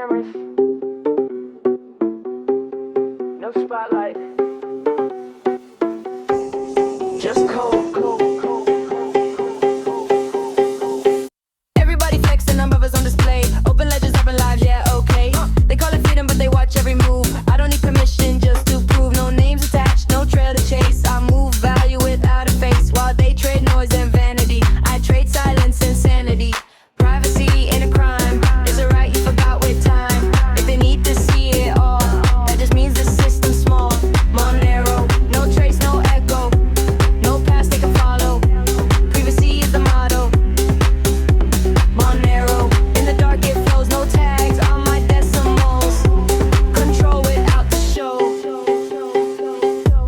cameras, no spotlight, just cold, cold, cold, cold. Everybody flexing, our brothers on display. Open ledgers, open lives, yeah, okay. They call it freedom, but they watch every move. I don't need permission just to prove. No names attached, no trail to chase. I move value without a face, while they trade noise and vanity. I trade silence and sanity. Privacy ain't a crime. Is it right you forgot with time? If they need to see it all, that just means the system's small. Monero, no trace, no echo, no path they can follow. Privacy is the motto. Monero, in the dark it flows, no tags on my decimals. Control without the show.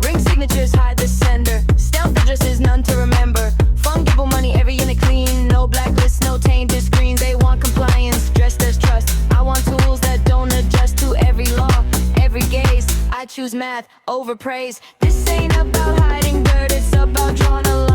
Ring signatures hide the sender. Stealth addresses, none to remember. Fungible money, every unit clean. No blacklists, no tainted screens. They want compliance, dressed as trust. I want tools that don't adjust to every law, every gaze. I choose math over praise. This ain't about hiding dirt, it's about drawing a